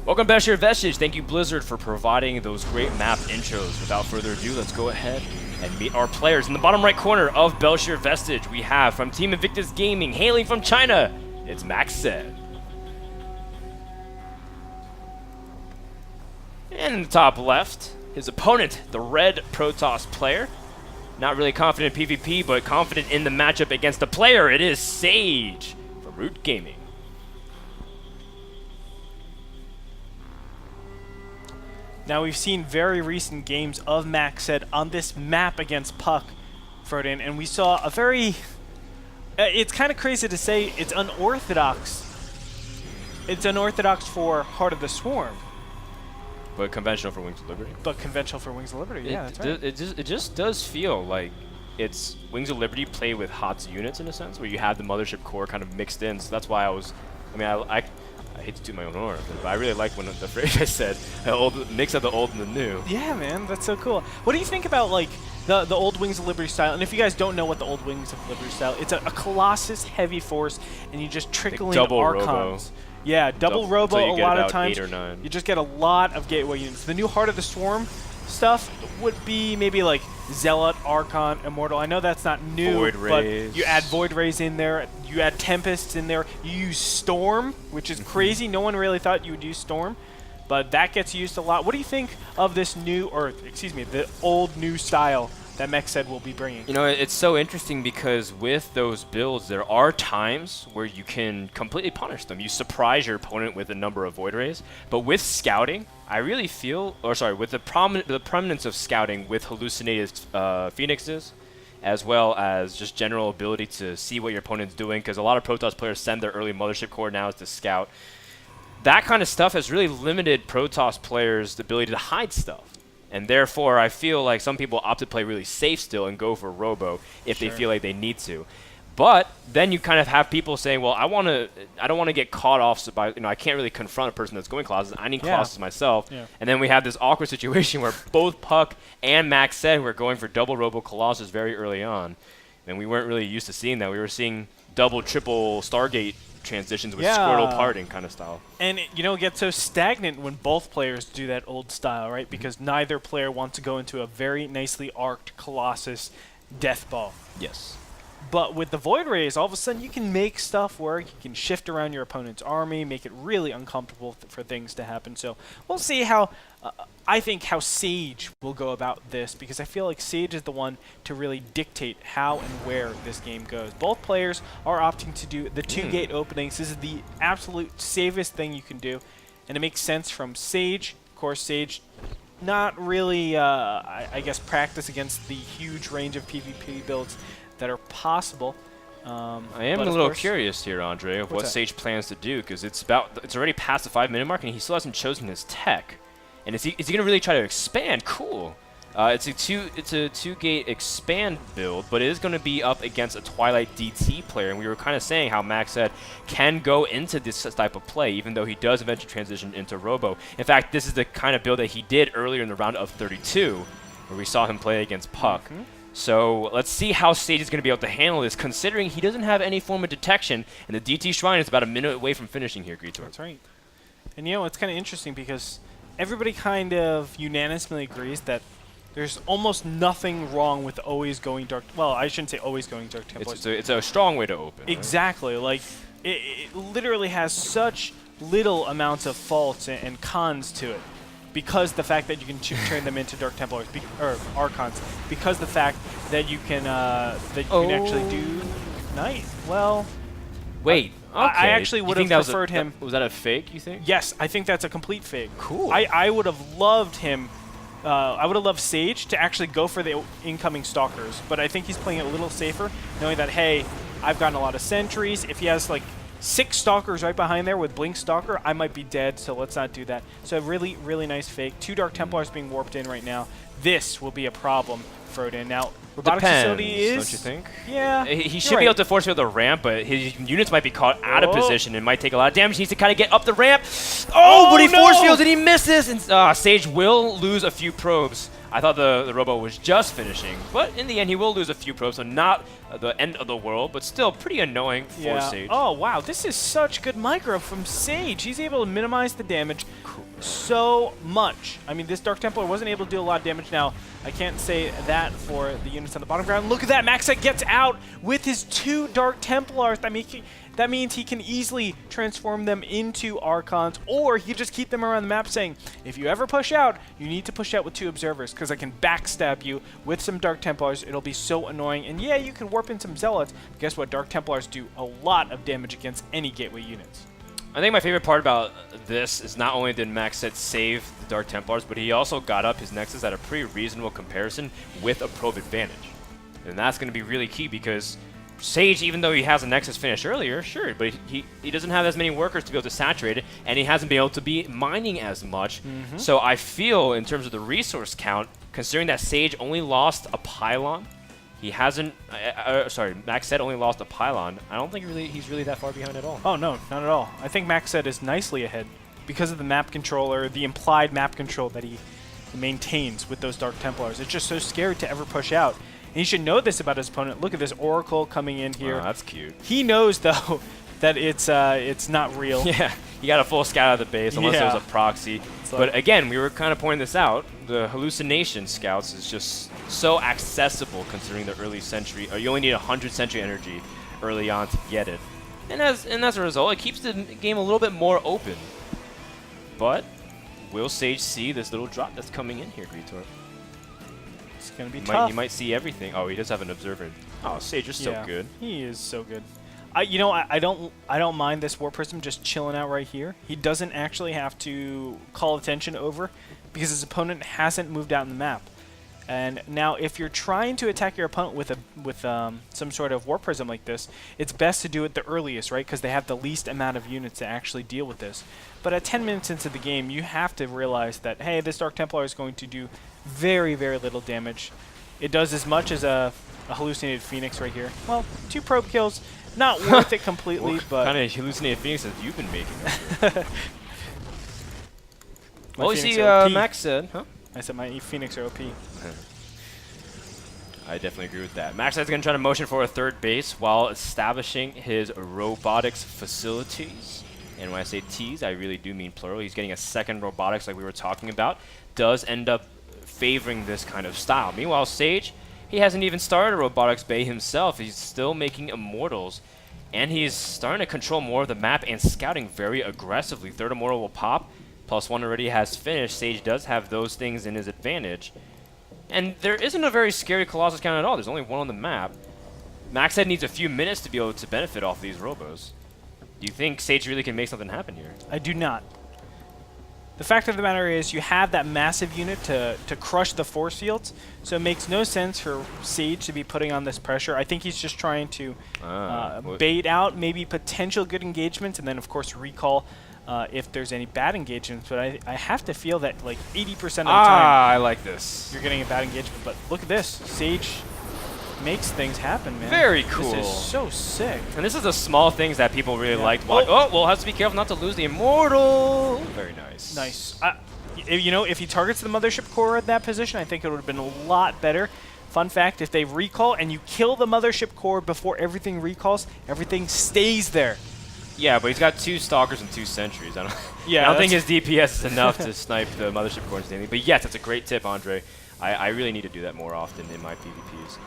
Welcome to Bel'Shir Vestige. Thank you, Blizzard, for providing those great map intros. Without further ado, let's go ahead and meet our players. In the bottom right corner of Bel'Shir Vestige, we have from Team Invictus Gaming, hailing from China, it's MacSed. And in the top left, his opponent, the red Protoss player. Not really confident in PvP, but confident in the matchup against the player. It is Sage from Root Gaming. Now we've seen very recent games of MacSed on this map against Puck, Froden, and we saw a very, it's kind of crazy to say it's unorthodox. It's unorthodox for Heart of the Swarm. But conventional for Wings of Liberty. But conventional for Wings of Liberty, yeah, that's right. It just does feel like it's Wings of Liberty play with HOTS units in a sense, where you have the Mothership core kind of mixed in. So that's why I hate to do my own horror, but I really like when the phrase I said, mix of the old and the new. Yeah, man, that's so cool. What do you think about like the old Wings of Liberty style? And if you guys don't know what the old Wings of Liberty style, it's a Colossus heavy force, and you just trickle in Archons. Robo. Yeah, double robo a lot of times. 8 or 9. You just get a lot of gateway units. The new Heart of the Swarm stuff would be maybe like Zealot, Archon, Immortal. I know that's not new, Void Rays. But you add Void Rays in there. You add Tempests in there. You use Storm, which is crazy. No one really thought you would use Storm, but that gets used a lot. What do you think of this new, or excuse me, the old new style that MacSed will be bringing? You know, it's so interesting because with those builds, there are times where you can completely punish them. You surprise your opponent with a number of Void Rays, but with scouting, I really feel, with the prominence of scouting with hallucinated Phoenixes, as well as just general ability to see what your opponent's doing, because a lot of Protoss players send their early Mothership core now to scout. That kind of stuff has really limited Protoss players' the ability to hide stuff. And therefore, I feel like some people opt to play really safe still and go for Robo if they feel like they need to. But then you kind of have people saying, well, I don't want to get caught off by, I can't really confront a person that's going Colossus. I need Colossus myself. Yeah. And then we have this awkward situation where both Puck and MacSed were going for double Robo Colossus very early on. And we weren't really used to seeing that. We were seeing double, triple Stargate transitions with Squirtle parting kind of style. And it gets so stagnant when both players do that old style, right? Because neither player wants to go into a very nicely arced Colossus death ball. Yes. But with the Void Rays, all of a sudden you can make stuff work. You can shift around your opponent's army, make it really uncomfortable for things to happen. So we'll see how, I think how Sage will go about this, because I feel like Sage is the one to really dictate how and where this game goes. Both players are opting to do the 2-gate openings. This is the absolute safest thing you can do, and it makes sense from Sage. Of course, Sage not really, I guess, practice against the huge range of PvP builds that are possible. I am a little curious here, Andre, of what Sage plans to do, because it's already past the 5-minute mark, and he still hasn't chosen his tech. And is he going to really try to expand? Cool. It's a 2-gate expand build, but it is going to be up against a Twilight DT player, and we were kind of saying how MacSed can go into this type of play, even though he does eventually transition into Robo. In fact, this is the kind of build that he did earlier in the round of 32, where we saw him play against Puck. So let's see how Sage is going to be able to handle this, considering he doesn't have any form of detection, and the DT Shrine is about a minute away from finishing here, Greetor. That's right. And it's kind of interesting because everybody kind of unanimously agrees that there's almost nothing wrong with always going Dark. Well, I shouldn't say always going Dark Templars. It's a strong way to open. Exactly. Right? Like, it literally has such little amounts of faults and cons to it. Because the fact that you can turn them into Dark Templars or Archons, because the fact that you can actually do Knight. Well, wait. Okay. I actually would have preferred him. Was that a fake, you think? Yes, I think that's a complete fake. Cool. I would have loved him. I would have loved Sage to actually go for the incoming Stalkers, but I think he's playing it a little safer, knowing that, hey, I've gotten a lot of sentries. If he has like 6 Stalkers right behind there with Blink Stalker, I might be dead, so let's not do that. So really, really nice fake. 2 Dark Templars being warped in right now. This will be a problem for Froden. Now, Robotic Facility is... don't you think? Yeah. He should be able to force field the ramp, but his units might be caught out of position and might take a lot of damage. He needs to kind of get up the ramp. Oh, but he force fields and he misses! And Sage will lose a few probes. I thought the Robo was just finishing, but in the end he will lose a few probes, so not the end of the world, but still pretty annoying for Sage. Oh, wow. This is such good micro from Sage. He's able to minimize the damage so much. I mean, this Dark Templar wasn't able to do a lot of damage. Now, I can't say that for the units on the bottom ground. Look at that. MacSed gets out with his 2 Dark Templars. I mean, that means he can easily transform them into Archons, or he just keep them around the map saying, if you ever push out, you need to push out with 2 Observers, because I can backstab you with some Dark Templars. It'll be so annoying. And yeah, you can warp in some Zealots. But guess what? Dark Templars do a lot of damage against any gateway units. I think my favorite part about this is not only did MacSed save the Dark Templars, but he also got up his Nexus at a pretty reasonable comparison with a probe advantage. And that's going to be really key because Sage, even though he has a Nexus finish earlier, sure, but he doesn't have as many workers to be able to saturate it, and he hasn't been able to be mining as much. So I feel, in terms of the resource count, considering that Sage only lost a pylon, he hasn't, sorry, MacSed only lost a pylon. I don't think he's really that far behind at all. Oh, no, not at all. I think MacSed is nicely ahead because of the map controller, the implied map control that he maintains with those Dark Templars. It's just so scary to ever push out. And he should know this about his opponent. Look at this Oracle coming in here. Oh, that's cute. He knows, though, that it's not real. Yeah, he got a full scout out of the base, unless it was a proxy. But again, we were kind of pointing this out. The hallucination scouts is just so accessible considering the early Sentry. You only need 100 Sentry energy early on to get it. And as a result, it keeps the game a little bit more open. But will Sage see this little drop that's coming in here, Greetor? It's going to be tough. He might see everything. Oh, he does have an Observer. Oh, Sage is so good. He is so good. You know, I don't mind this War Prism just chilling out right here. He doesn't actually have to call attention over because his opponent hasn't moved out in the map. And now, if you're trying to attack your opponent with some sort of War Prism like this, it's best to do it the earliest, right? Because they have the least amount of units to actually deal with this. But at 10 minutes into the game, you have to realize that, hey, this Dark Templar is going to do very, very little damage. It does as much as a hallucinated Phoenix right here. Well, 2 probe kills, not worth it completely, but... What kind of hallucinated Phoenix have you been making? Well, you see, MacSed, huh? I said my Phoenix are OP. I definitely agree with that. MacSed's going to try to motion for a third base while establishing his robotics facilities. And when I say T's, I really do mean plural. He's getting a second robotics like we were talking about. Does end up favoring this kind of style. Meanwhile, Sage, he hasn't even started a robotics bay himself. He's still making Immortals. And he's starting to control more of the map and scouting very aggressively. Third Immortal will pop. +1 already has finished. Sage does have those things in his advantage. And there isn't a very scary Colossus count at all. There's only 1 on the map. MacSed needs a few minutes to be able to benefit off these robos. Do you think Sage really can make something happen here? I do not. The fact of the matter is you have that massive unit to crush the force fields, so it makes no sense for Sage to be putting on this pressure. I think he's just trying to bait out maybe potential good engagements and then, of course, recall if there's any bad engagements. But I have to feel that like 80% of the time I like this. You're getting a bad engagement. But look at this. Sage makes things happen, man. Very cool. This is so sick. And this is the small things that people really liked. Oh, well, have to be careful not to lose the Immortal. Very nice. Nice. You know, if he targets the Mothership Core at that position, I think it would have been a lot better. Fun fact, if they recall and you kill the Mothership Core before everything recalls, everything stays there. Yeah, but he's got 2 Stalkers and 2 Sentries. I don't think his DPS is enough to snipe the Mothership Core instantly. But yes, that's a great tip, Andre. I really need to do that more often in my PvPs.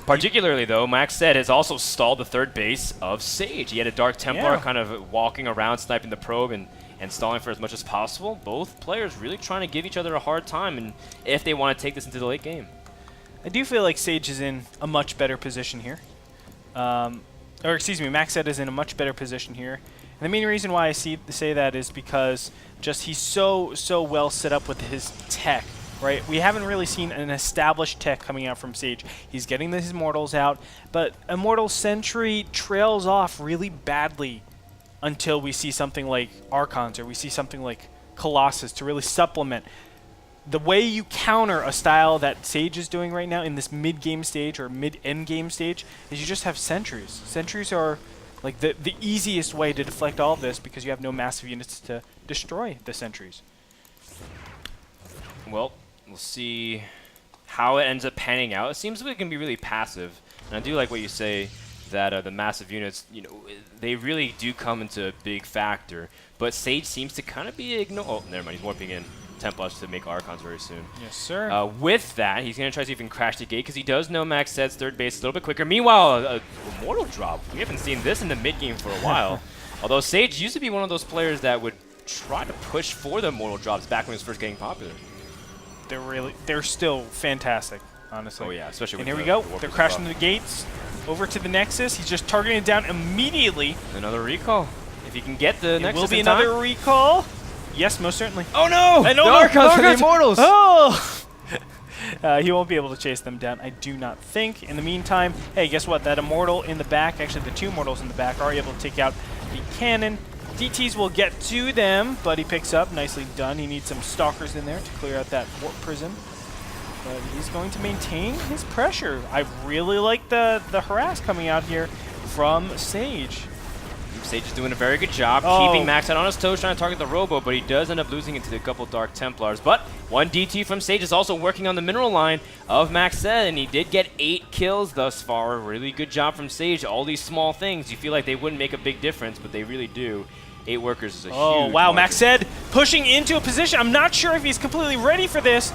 Particularly, though, MacSed has also stalled the third base of Sage. He had a Dark Templar kind of walking around, sniping the probe and stalling for as much as possible. Both players really trying to give each other a hard time and if they want to take this into the late game. I do feel like Sage is in a much better position here. Or excuse me, MacSed is in a much better position here. And the main reason why I say that is because just he's so well set up with his tech. Right, we haven't really seen an established tech coming out from Sage. He's getting his Immortals out, but Immortal Sentry trails off really badly until we see something like Archons or we see something like Colossus to really supplement. The way you counter a style that Sage is doing right now in this mid-game stage or mid-end game stage is you just have Sentries. Sentries are like the easiest way to deflect all of this because you have no massive units to destroy the Sentries. Well, We'll see how it ends up panning out. It seems like it can be really passive, and I do like what you say that the massive units, you know, they really do come into a big factor. But Sage seems to kind of be ignored. Oh, never mind. He's warping in Templars to make Archons very soon. Yes, sir. With that, he's going to try to see if he can crash the gate because he does know MacSed's third base is a little bit quicker. Meanwhile, a Immortal drop. We haven't seen this in the mid game for a while. Although Sage used to be one of those players that would try to push for the Immortal drops back when he was first getting popular. They're still fantastic, honestly. Oh yeah, especially and with here we the go. They're crashing the gates over to the Nexus. He's just targeting it down immediately. Another recall. If he can get the Nexus, It will be in another time. Recall. Yes, most certainly. Oh no! And The Archons for the Immortals. Oh! He won't be able to chase them down, I do not think. In the meantime, hey, guess what? That Immortal in the back, actually the 2 Immortals in the back, are able to take out the cannon. DTs will get to them, but he picks up. Nicely done. He needs some Stalkers in there to clear out that Warp Prism. But he's going to maintain his pressure. I really like the harass coming out here from Sage. Sage is doing a very good job keeping MacSed on his toes, trying to target the Robo, but he does end up losing it to a couple Dark Templars. But one DT from Sage is also working on the mineral line of MacSed, and he did get 8 kills thus far. Really good job from Sage. All these small things, you feel like they wouldn't make a big difference, but they really do. 8 workers is a huge Wow, margin. MacSed pushing into a position. I'm not sure if he's completely ready for this.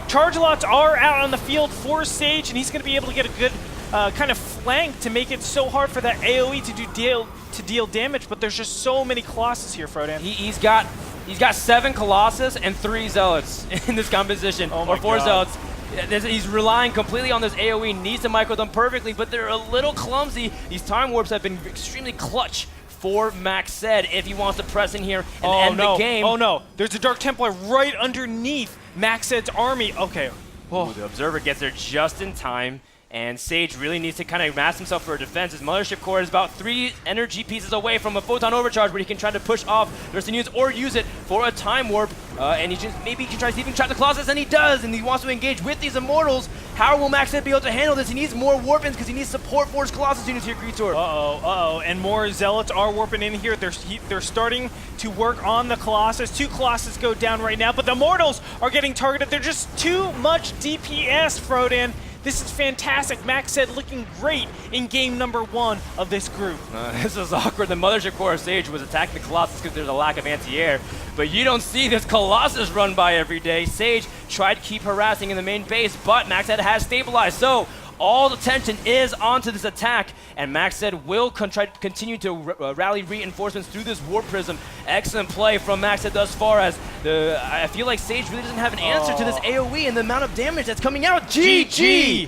Charge lots are out on the field for Sage, and he's going to be able to get a good kind of flank to make it so hard for that AoE to deal damage. But there's just so many Colossus here, Frodan. He's got 7 Colossus and 3 Zealots in this composition, Oh my or 4 God. Zealots. He's relying completely on this AoE, needs to micro them perfectly, but they're a little clumsy. These time warps have been extremely clutch for MacSed if he wants to press in here and end the game. Oh no, there's a Dark Templar right underneath MacSed's army. Okay. Ooh, the Observer gets there just in time, and Sage really needs to kind of mask himself for a defense. His Mothership Core is about 3 energy pieces away from a Photon Overcharge where he can try to push off the rest of the units or use it for a Time Warp. And maybe he can try to even trap the Colossus, and he does, and he wants to engage with these Immortals. How will MacSed be able to handle this? He needs more Warpins because he needs support for his Colossus units here, Greator. And more Zealots are warping in here. They're starting to work on the Colossus. 2 Colossus go down right now, but the Immortals are getting targeted. They're just too much DPS, Frodan. This is fantastic. MacSed looking great in game number 1 of this group. This is awkward. The Mothership Core of Sage was attacking the Colossus because there's a lack of anti-air. But you don't see this Colossus run by every day. Sage tried to keep harassing in the main base, but MacSed has stabilized. So all the tension is onto this attack, and MacSed will continue to rally reinforcements through this Warp Prism. Excellent play from MacSed thus far, as I feel like Sage really doesn't have an answer to this AoE and the amount of damage that's coming out. GG!